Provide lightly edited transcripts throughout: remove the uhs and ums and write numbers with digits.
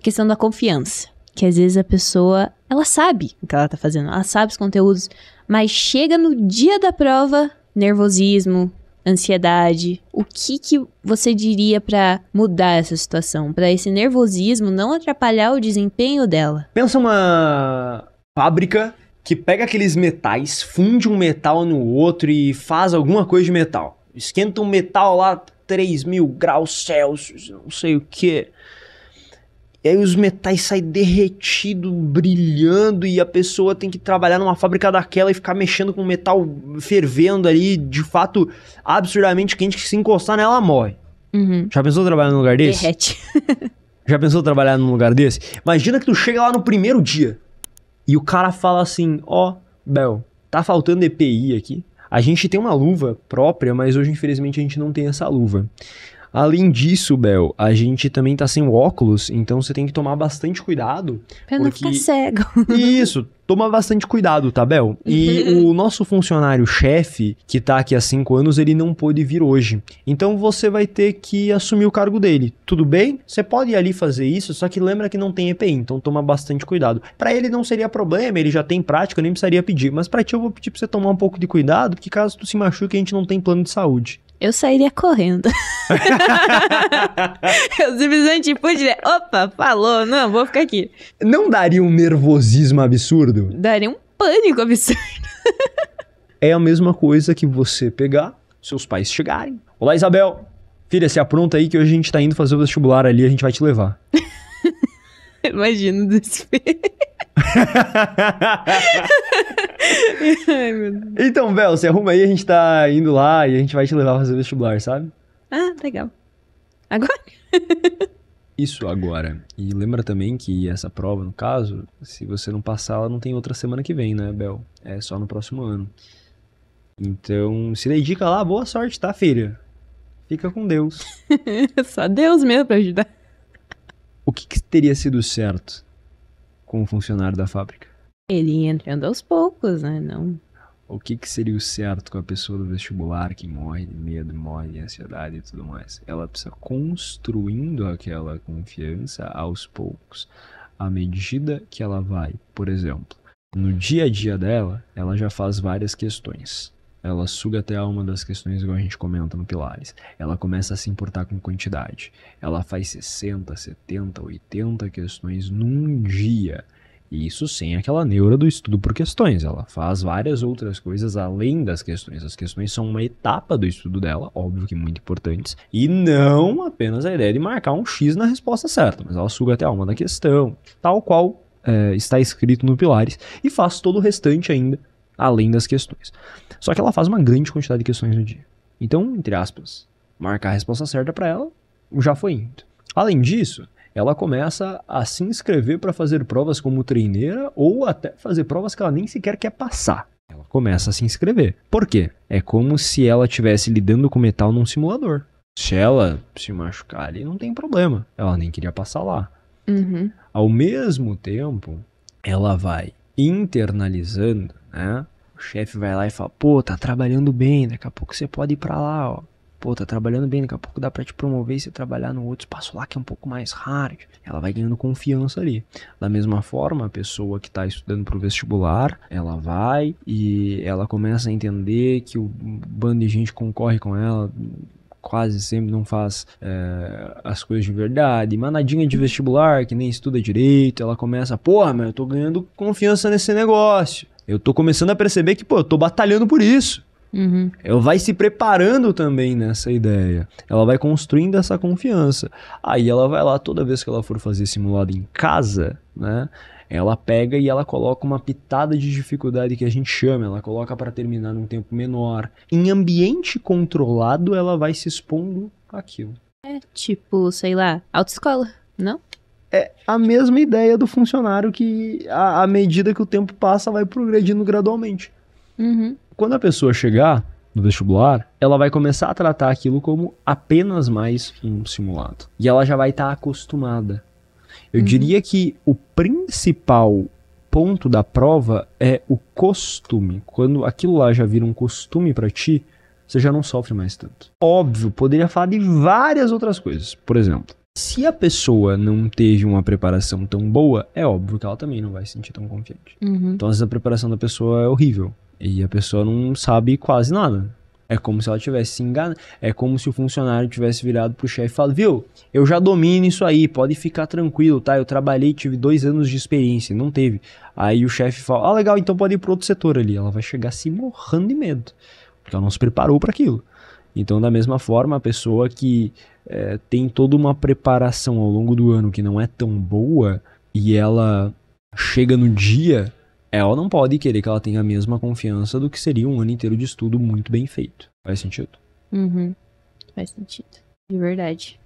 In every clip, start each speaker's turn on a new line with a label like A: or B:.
A: a questão da confiança. Que às vezes a pessoa, ela sabe o que ela tá fazendo, ela sabe os conteúdos, mas chega no dia da prova, nervosismo, ansiedade. O que você diria pra mudar essa situação? Pra esse nervosismo não atrapalhar o desempenho dela?
B: Pensa uma fábrica que pega aqueles metais, funde um metal no outro e faz alguma coisa de metal. Esquenta um metal lá, 3.000 graus Celsius, não sei o que. E aí os metais saem derretidos, brilhando, e a pessoa tem que trabalhar numa fábrica daquela e ficar mexendo com o metal fervendo ali, de fato, absurdamente quente, que se encostar nela, ela morre.
A: Uhum.
B: Já pensou trabalhar num lugar desse?
A: Derrete.
B: Já pensou trabalhar num lugar desse? Imagina que tu chega lá no primeiro dia e o cara fala assim, ó, Bel, tá faltando EPI aqui. A gente tem uma luva própria, mas hoje infelizmente a gente não tem essa luva. Além disso, Bel, a gente também tá sem óculos, então você tem que tomar bastante cuidado.
A: Pra não ficar cego.
B: Isso, toma bastante cuidado, tá, Bel? E o nosso funcionário-chefe, que tá aqui há 5 anos, ele não pôde vir hoje. Então você vai ter que assumir o cargo dele. Tudo bem? Você pode ir ali fazer isso, só que lembra que não tem EPI, então toma bastante cuidado. Pra ele não seria problema, ele já tem prática, eu nem precisaria pedir. Mas pra ti eu vou pedir pra você tomar um pouco de cuidado, porque caso tu se machuque, a gente não tem plano de saúde.
A: Eu sairia correndo. Eu simplesmente pude, opa, falou, não, vou ficar aqui.
B: Não daria um nervosismo absurdo?
A: Daria um pânico absurdo.
B: É a mesma coisa que você pegar, seus pais chegarem. Olá, Isabel. Filha, se apronta aí que hoje a gente tá indo fazer o vestibular ali, a gente vai te levar.
A: Imagina o desespero. Ai, meu Deus.
B: Então, Bel, você arruma aí, a gente tá indo lá e a gente vai te levar a fazer o vestibular, sabe?
A: Ah, legal. Agora?
B: Isso agora. E lembra também que essa prova, no caso, se você não passar, ela não tem outra semana que vem, né, Bel? É só no próximo ano. Então, se dedica lá, boa sorte, tá, filha? Fica com Deus.
A: Só Deus mesmo pra ajudar.
B: O que teria sido certo com o funcionário da fábrica?
A: Ele ia entrando aos poucos, né? Não.
B: O que seria o certo com a pessoa do vestibular que morre de medo, morre de ansiedade e tudo mais? Ela precisa construindo aquela confiança aos poucos, à medida que ela vai. Por exemplo, no dia a dia dela, ela já faz várias questões. Ela suga até a alma das questões, igual a gente comenta no Pilares. Ela começa a se importar com quantidade. Ela faz 60, 70, 80 questões num dia. E isso sem aquela neura do estudo por questões. Ela faz várias outras coisas além das questões. As questões são uma etapa do estudo dela, óbvio que muito importantes. E não apenas a ideia de marcar um X na resposta certa. Mas ela suga até a alma da questão, tal qual está escrito no Pilares. E faz todo o restante ainda, além das questões. Só que ela faz uma grande quantidade de questões no dia. Então, entre aspas, marcar a resposta certa para ela já foi indo. Além disso, ela começa a se inscrever para fazer provas como treineira ou até fazer provas que ela nem sequer quer passar. Ela começa a se inscrever. Por quê? É como se ela estivesse lidando com metal num simulador. Se ela se machucar ali, não tem problema. Ela nem queria passar lá.
A: Uhum.
B: Ao mesmo tempo, ela vai internalizando, né? O chefe vai lá e fala, pô, tá trabalhando bem, daqui a pouco você pode ir pra lá, ó. Pô, tá trabalhando bem, daqui a pouco dá pra te promover e você trabalhar no outro espaço lá que é um pouco mais hard. Ela vai ganhando confiança ali. Da mesma forma, a pessoa que tá estudando pro vestibular, ela vai e ela começa a entender que o bando de gente concorre com ela, quase sempre não faz as coisas de verdade, manadinha de vestibular, que nem estuda direito, ela começa, porra, mas eu tô ganhando confiança nesse negócio. Eu tô começando a perceber que, pô, eu tô batalhando por isso.
A: Uhum.
B: Ela vai se preparando também nessa ideia. Ela vai construindo essa confiança. Aí ela vai lá, toda vez que ela for fazer simulado em casa, né? Ela pega e ela coloca uma pitada de dificuldade que a gente chama. Ela coloca para terminar num tempo menor. Em ambiente controlado, ela vai se expondo àquilo.
A: É tipo, sei lá, autoescola, não?
B: É a mesma ideia do funcionário que, à medida que o tempo passa, vai progredindo gradualmente.
A: Uhum.
B: Quando a pessoa chegar no vestibular, ela vai começar a tratar aquilo como apenas mais um simulado. E ela já vai estar acostumada. Eu diria que o principal ponto da prova é o costume. Quando aquilo lá já vira um costume pra ti, você já não sofre mais tanto. Óbvio, poderia falar de várias outras coisas. Por exemplo, Se a pessoa não teve uma preparação tão boa, é óbvio que ela também não vai se sentir tão confiante. Então, às vezes, a preparação da pessoa é horrível. E a pessoa não sabe quase nada. É como se ela tivesse se enganado. É como se o funcionário tivesse virado pro chefe e falado, viu, eu já domino isso aí, pode ficar tranquilo, tá? Eu trabalhei, tive 2 anos de experiência, não teve. Aí o chefe fala, legal, então pode ir pro outro setor ali. Ela vai chegar se morrendo de medo, porque ela não se preparou para aquilo. Então, da mesma forma, a pessoa que tem toda uma preparação ao longo do ano que não é tão boa e ela chega no dia, ela não pode querer que ela tenha a mesma confiança do que seria um ano inteiro de estudo muito bem feito. Faz sentido?
A: Faz sentido. De verdade.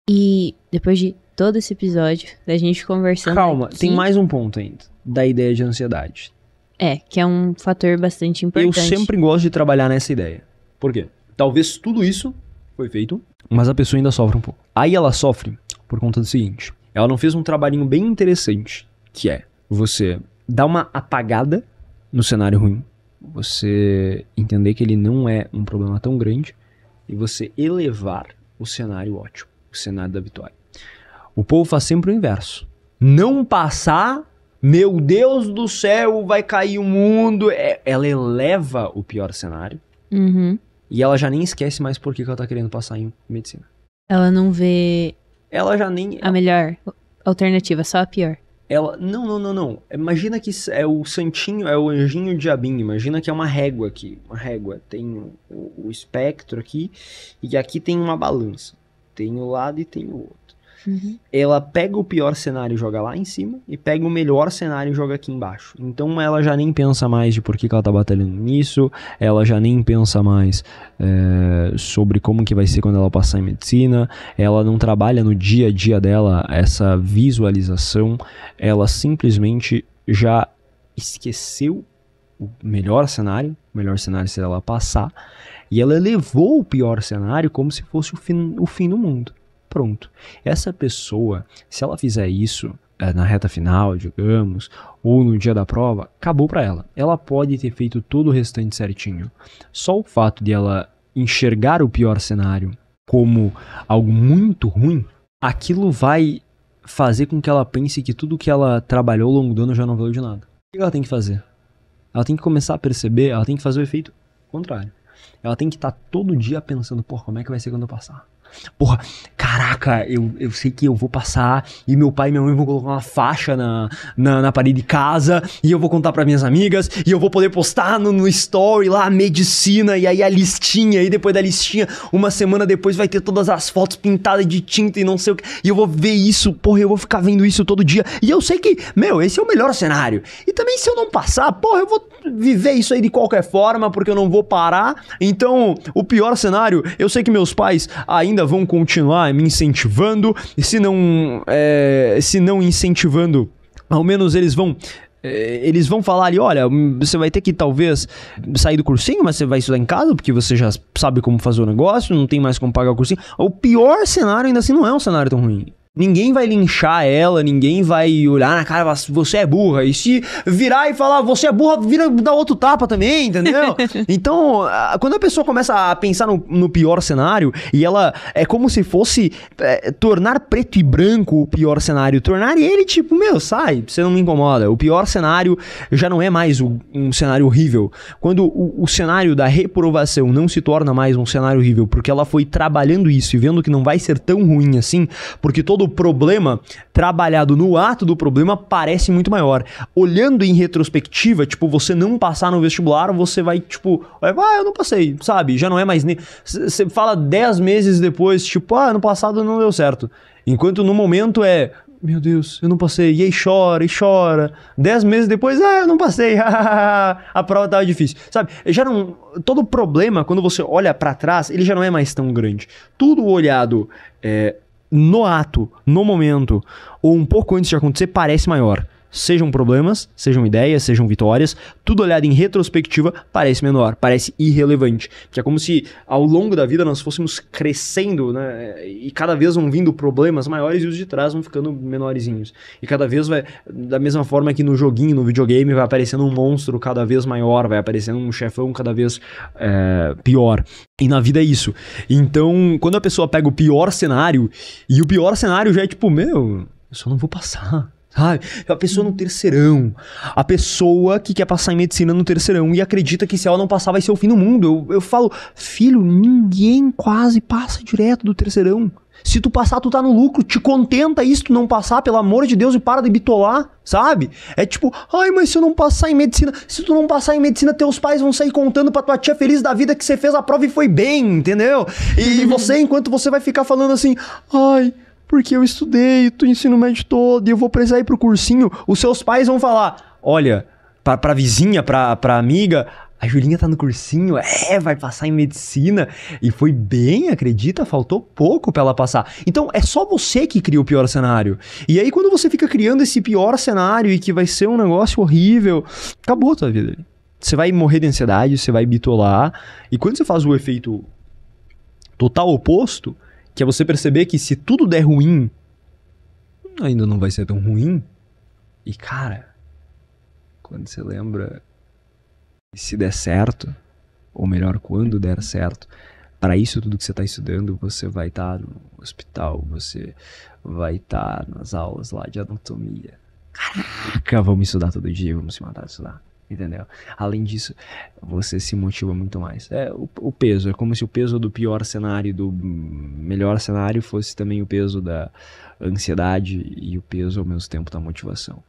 A: E depois de todo esse episódio, da gente conversando
B: Calma,
A: aqui,
B: tem mais um ponto ainda, da ideia de ansiedade.
A: que é um fator bastante importante.
B: Eu sempre gosto de trabalhar nessa ideia. Por quê? Talvez tudo isso foi feito, mas a pessoa ainda sofre um pouco. Aí ela sofre por conta do seguinte. Ela não fez um trabalhinho bem interessante, que é você dar uma apagada no cenário ruim, você entender que ele não é um problema tão grande e você elevar o cenário ótimo, o cenário da vitória. O povo faz sempre o inverso. Não passar, meu Deus do céu, vai cair o mundo. Ela eleva o pior cenário e ela já nem esquece mais por que ela tá querendo passar em medicina.
A: Ela não vê
B: Ela já nem...
A: a melhor alternativa, só a pior.
B: Ela, não. Imagina que é o santinho, é o anjinho diabinho. Imagina que é uma régua aqui. Uma régua. Tem o espectro aqui. E aqui tem uma balança. Tem um lado e tem o outro. Ela pega o pior cenário e joga lá em cima. E pega o melhor cenário e joga aqui embaixo. Então ela já nem pensa mais de por que ela tá batalhando nisso. Ela já nem pensa mais sobre como que vai ser quando ela passar em medicina. Ela não trabalha no dia a dia dela essa visualização. Ela simplesmente já esqueceu o melhor cenário. O melhor cenário seria ela passar. E ela elevou o pior cenário como se fosse o fim do mundo. Pronto. Essa pessoa, se ela fizer isso na reta final, digamos, ou no dia da prova, acabou pra ela. Ela pode ter feito todo o restante certinho. Só o fato de ela enxergar o pior cenário como algo muito ruim, aquilo vai fazer com que ela pense que tudo que ela trabalhou ao longo do ano já não valeu de nada. O que ela tem que fazer? Ela tem que começar a perceber, ela tem que fazer o efeito contrário. Ela tem que estar todo dia pensando, porra, como é que vai ser quando eu passar? Porra, caraca, eu sei que eu vou passar e meu pai e minha mãe vão colocar uma faixa na parede de casa e eu vou contar para minhas amigas e eu vou poder postar no story lá, medicina, e aí a listinha, e depois da listinha, uma semana depois vai ter todas as fotos pintadas de tinta e não sei o que, e eu vou ver isso, porra, eu vou ficar vendo isso todo dia, e eu sei que, esse é o melhor cenário, e também se eu não passar, porra, eu vou viver isso aí de qualquer forma, porque eu não vou parar, então, o pior cenário, eu sei que meus pais ainda vão continuar me incentivando, e se não incentivando, ao menos eles vão falar ali, olha, você vai ter que talvez sair do cursinho, mas você vai estudar em casa, porque você já sabe como fazer o negócio, não tem mais como pagar o cursinho. O pior cenário ainda assim não é um cenário tão ruim. Ninguém vai linchar ela, ninguém vai olhar na cara e falar, você é burra. E se virar e falar, você é burra, vira dar outro tapa também, entendeu? Então, quando a pessoa começa a pensar no pior cenário, e ela é como se fosse tornar preto e branco o pior cenário, tornar ele tipo, sai, você não me incomoda. O pior cenário já não é mais um cenário horrível. Quando o cenário da reprovação não se torna mais um cenário horrível, porque ela foi trabalhando isso e vendo que não vai ser tão ruim assim, porque todo o problema trabalhado no ato do problema parece muito maior. Olhando em retrospectiva, tipo, você não passar no vestibular, você vai, tipo, eu não passei, sabe? Já não é mais... Você fala 10 meses depois, tipo, ano passado não deu certo. Enquanto no momento meu Deus, eu não passei, e aí chora. 10 meses depois, eu não passei, a prova tava difícil, sabe? Todo problema, quando você olha pra trás, ele já não é mais tão grande. Tudo olhado no ato, no momento, ou um pouco antes de acontecer, parece maior. Sejam problemas, sejam ideias, sejam vitórias, tudo olhado em retrospectiva parece menor, parece irrelevante. Que é como se ao longo da vida nós fôssemos crescendo, né? E cada vez vão vindo problemas maiores e os de trás vão ficando menorzinhos. E cada vez vai, da mesma forma que no joguinho, no videogame, vai aparecendo um monstro cada vez maior, vai aparecendo um chefão cada vez pior. E na vida é isso. Então, quando a pessoa pega o pior cenário, e o pior cenário já é tipo, eu só não vou passar. Sabe? A pessoa no terceirão, a pessoa que quer passar em medicina no terceirão e acredita que se ela não passar vai ser o fim do mundo. Eu falo, filho, ninguém quase passa direto do terceirão. Se tu passar, tu tá no lucro, te contenta isso, tu não passar, pelo amor de Deus, e para de bitolar, sabe? É tipo, mas se eu não passar em medicina, se tu não passar em medicina, teus pais vão sair contando pra tua tia feliz da vida que você fez a prova e foi bem, entendeu? E você, enquanto você vai ficar falando assim, porque eu estudei o ensino médio todo e eu vou precisar ir pro cursinho, os seus pais vão falar, olha, pra vizinha, pra amiga, a Julinha tá no cursinho, vai passar em medicina, e foi bem, acredita, faltou pouco pra ela passar. Então é só você que cria o pior cenário. E aí quando você fica criando esse pior cenário e que vai ser um negócio horrível, acabou a tua vida. Você vai morrer de ansiedade, você vai bitolar, e quando você faz o efeito total oposto, que é você perceber que se tudo der ruim, ainda não vai ser tão ruim. E cara, quando você lembra, se der certo, ou melhor, quando der certo, para isso tudo que você está estudando, você vai estar no hospital, você vai estar nas aulas lá de anatomia. Caraca, vamos estudar todo dia, vamos se matar de estudar. Entendeu? Além disso, você se motiva muito mais. O peso, é como se o peso do pior cenário, do melhor cenário, fosse também o peso da ansiedade e o peso ao mesmo tempo da motivação.